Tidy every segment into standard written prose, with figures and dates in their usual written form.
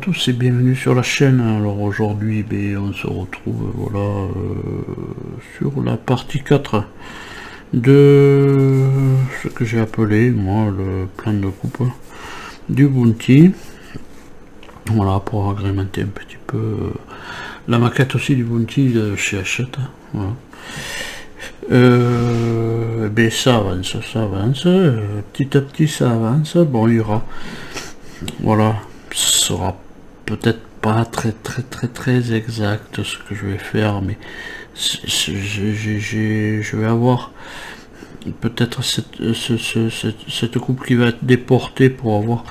tous et bienvenue sur la chaîne. Alors aujourd'hui on se retrouve voilà sur la partie 4 de ce que j'ai appelé moi le plan de coupe du Bounty. Voilà, pour agrémenter un petit peu la maquette aussi du Bounty de chez Hachette. Voilà. Ça avance, petit à petit ça avance. Bon, il y aura, voilà, ce sera peut-être pas très exact ce que je vais faire, mais je vais avoir peut-être cette coupe qui va être déportée pour avoir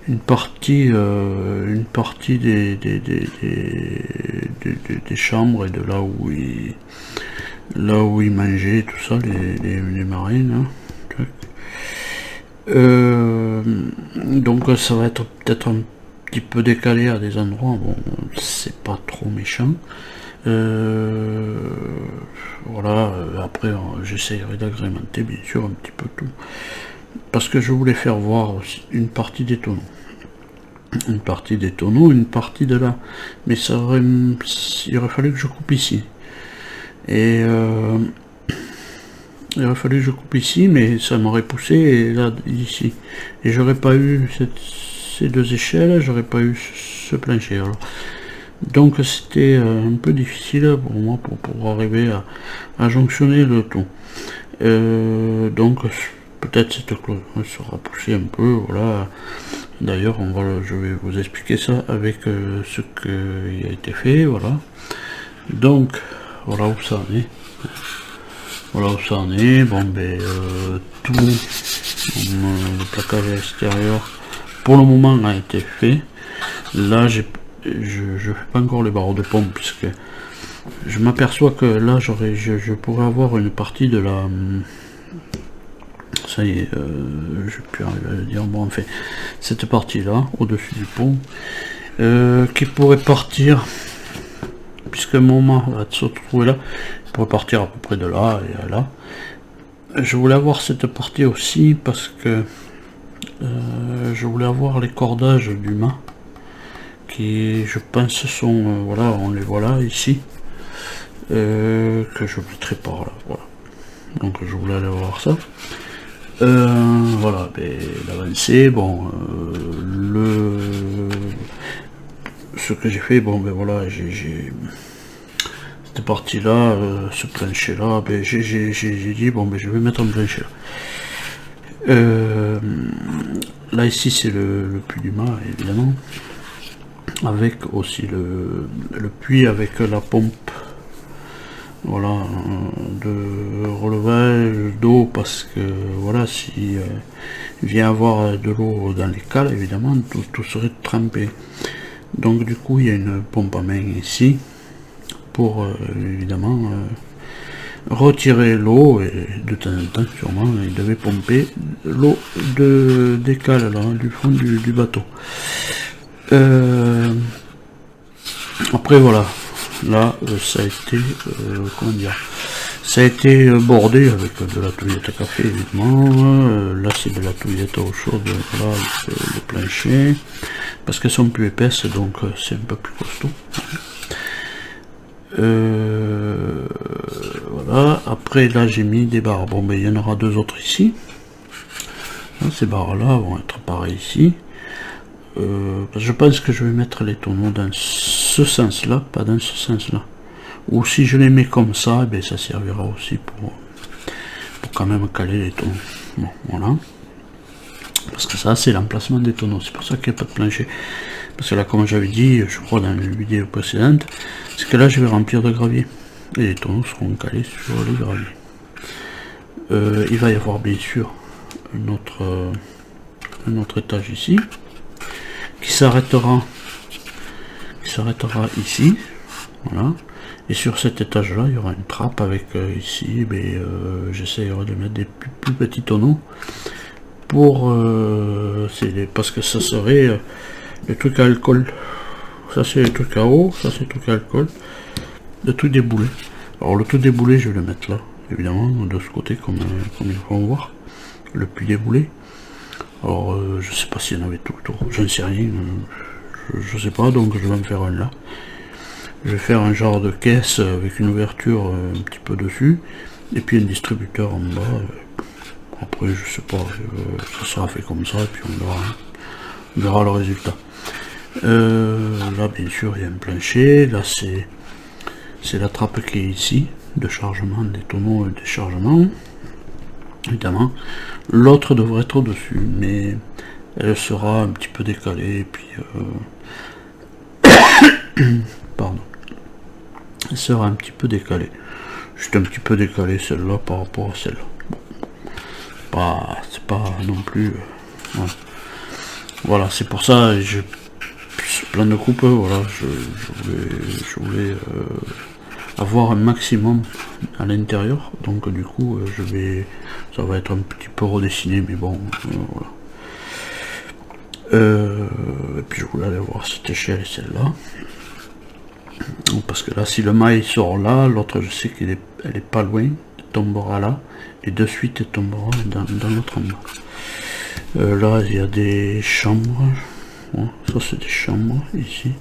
une partie des chambres et de là où ils mangeaient, tout ça, les marines. Donc ça va être peut-être un petit peu décalé à des endroits, bon, c'est pas trop méchant. Voilà, après j'essaierai d'agrémenter bien sûr un petit peu tout, parce que je voulais faire voir aussi une partie des tonneaux. Une partie de là, mais il aurait fallu que je coupe ici. Et il aurait fallu que je coupe ici, mais ça m'aurait poussé et là ici. Et j'aurais pas eu ces deux échelles, j'aurais pas eu ce plancher. Alors. Donc c'était un peu difficile pour moi pour arriver à jonctionner le tout. Donc peut-être cette clôture sera poussée un peu, voilà. D'ailleurs je vais vous expliquer ça avec ce qui a été fait, voilà. Donc voilà où ça en est. Voilà où ça en est. Bon tout le placage extérieur pour le moment a été fait. Là je fais pas encore les barreaux de pompe puisque je m'aperçois que là je pourrais avoir une partie de la, ça y est, je peux arriver à le dire, bon en fait cette partie là au dessus du pont qui pourrait partir, puisque mon mât va se retrouver là, il pourrait partir à peu près de là et à là. Je voulais avoir cette partie aussi parce que je voulais avoir les cordages du mât qui je pense sont voilà, on les voit là ici, que je mettrai par là, voilà. Donc je voulais aller voir ça. Voilà, l'avancée, bon, ce que j'ai fait, bon voilà, j'ai cette partie là, ce plancher là, j'ai dit bon je vais mettre un plancher là. Là ici c'est le puits du mât évidemment, avec aussi le puits avec la pompe, voilà, de relevage d'eau, parce que voilà, si il vient avoir de l'eau dans les cales, évidemment tout serait trempé. Donc du coup il y a une pompe à main ici pour évidemment retirer l'eau, et de temps en temps sûrement il devait pomper l'eau des cales là, du fond du bateau. Après voilà, là ça a été comment dire, ça a été bordé avec de la touillette à café évidemment. Là c'est de la touillette à eau chaude, voilà, le plancher, parce qu'elles sont plus épaisses, donc c'est un peu plus costaud. Voilà, après là j'ai mis des barres, bon il y en aura deux autres ici. Là, ces barres là vont être pareilles ici. Je pense que je vais mettre les tonneaux dans ce sens là, pas dans ce sens là, ou si je les mets comme ça, ça servira aussi pour quand même caler les tonneaux. Bon, voilà, parce que ça c'est l'emplacement des tonneaux, c'est pour ça qu'il n'y a pas de plancher, parce que là comme j'avais dit, je crois dans les vidéos précédentes, c'est que là je vais remplir de gravier et les tonneaux seront calés sur le gravier. Il va y avoir bien sûr un autre étage ici qui s'arrêtera ici, voilà, et sur cet étage là il y aura une trappe avec ici, j'essaierai de mettre des plus petits tonneaux pour parce que ça serait le truc à alcool, ça c'est le truc à eau, ça c'est le truc à alcool, le truc déboulé. Alors le truc déboulé je vais le mettre là évidemment de ce côté, comme il faut voir le puits déboulé. Alors je sais pas s'il y en avait tout autour, je ne sais rien, je sais pas, donc je vais en faire un là. Je vais faire un genre de caisse avec une ouverture un petit peu dessus, et puis un distributeur en bas. Après, je sais pas, ça sera fait comme ça, et puis on verra le résultat. Là, bien sûr, il y a un plancher. Là, c'est la trappe qui est ici, de chargement des tonneaux et des chargements. Évidemment, l'autre devrait être au-dessus, mais elle sera un petit peu décalée, et puis pardon, elle sera un petit peu décalée, juste un petit peu décalée celle-là par rapport à celle-là. Bon, c'est pas non plus voilà, c'est pour ça je plein de coupes, voilà, je voulais avoir un maximum à l'intérieur, donc du coup ça va être un petit peu redessiné, mais bon, voilà. Et puis je voulais aller voir cette échelle et celle-là, parce que là, si le mail sort là, l'autre je sais qu'elle est pas loin, elle tombera là, et de suite elle tombera dans l'autre endroit. Là il y a des chambres, bon, ça c'est des chambres ici.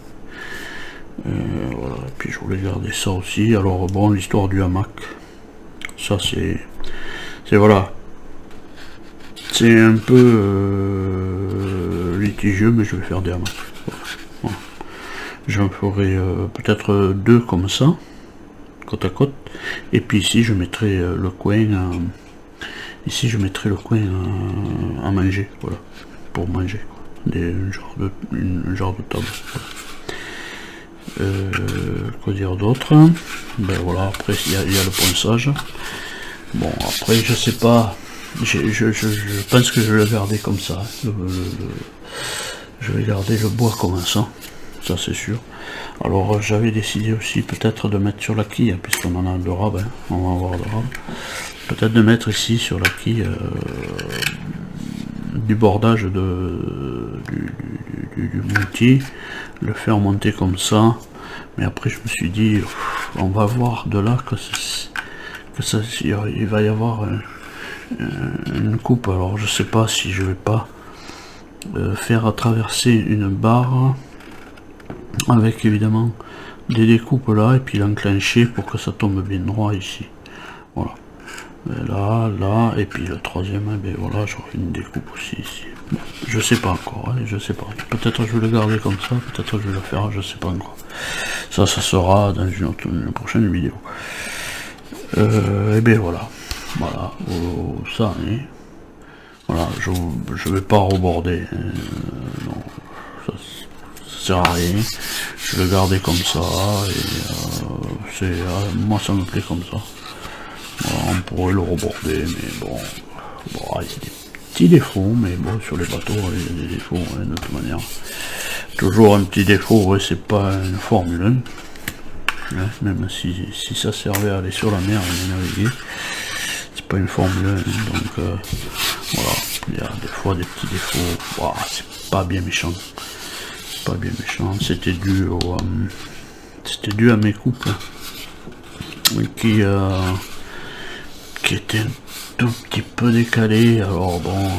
Voilà, et puis je voulais garder ça aussi. Alors bon, l'histoire du hamac, ça c'est voilà, c'est un peu litigieux, mais je vais faire des hamacs. Voilà. J'en ferai peut-être deux comme ça, côte à côte, et puis ici je mettrai le coin ici je mettrai le coin à manger, voilà, pour manger, quoi. Un genre de table, voilà. Quoi dire d'autre? Ben voilà, après il y a le ponçage. Bon, après je sais pas, je pense que je vais le garder comme ça. Je vais garder le bois comme ça c'est sûr. Alors j'avais décidé aussi peut-être de mettre sur la quille, puisqu'on en a de rab, hein, on va avoir de rab, peut-être de mettre ici sur la quille du bordage du multi, le faire monter comme ça, mais après je me suis dit on va voir de là que ça il va y avoir une coupe. Alors je sais pas si je vais pas faire traverser une barre avec évidemment des découpes là, et puis l'enclencher pour que ça tombe bien droit ici, voilà. Là, et puis le troisième, ben voilà, j'aurai une découpe aussi ici. Bon, je sais pas encore, hein, je sais pas. Peut-être je vais le garder comme ça, peut-être je vais le faire, je sais pas encore. Ça sera dans une prochaine vidéo. Et ben voilà, ça, hein. Voilà, je vais pas reborder, non, ça sert à rien. Je vais le garder comme ça, et moi ça me plaît comme ça. Voilà, on pourrait le reborder, mais bon, il y a des petits défauts, mais bon, sur les bateaux, il y a des défauts, hein, de toute manière. Toujours un petit défaut, ouais, c'est pas une Formule 1, hein, même si ça servait à aller sur la mer et naviguer, c'est pas une Formule 1, donc voilà, il y a des fois des petits défauts, wow, c'est pas bien méchant, c'était dû à mes coupes, qui était un tout petit peu décalé. Alors bon,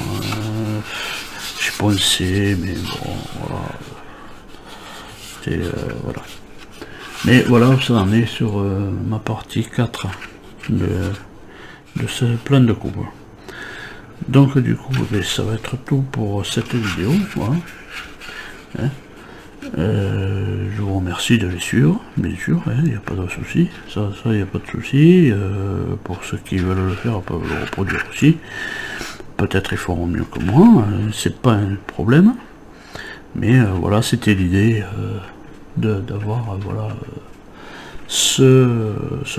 j'ai pensé, mais bon, voilà, c'était voilà. Mais voilà, ça en est sur ma partie 4 de ce plan de coupe. Donc du coup, ça va être tout pour cette vidéo, voilà. Hein, je vous remercie de les suivre, bien sûr, il n'y a pas de souci, ça il n'y a pas de souci. Pour ceux qui veulent le faire, peuvent le reproduire aussi. Peut-être ils feront mieux que moi, c'est pas un problème. Mais voilà, c'était l'idée d'avoir voilà, ce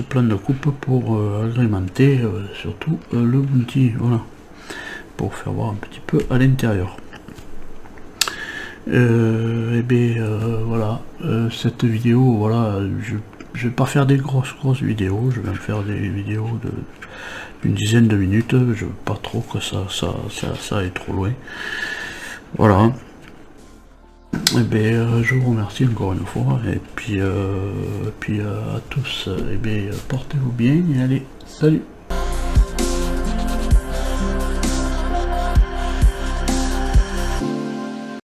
plan de coupe pour agrémenter surtout le bounty, voilà, pour faire voir un petit peu à l'intérieur. Et bien voilà, cette vidéo, voilà, je vais pas faire des grosses vidéos, je vais faire des vidéos d'une dizaine de minutes, je veux pas trop que ça aille trop loin, voilà. Et bien je vous remercie encore une fois, et puis à tous, et bien portez-vous bien, et allez, salut.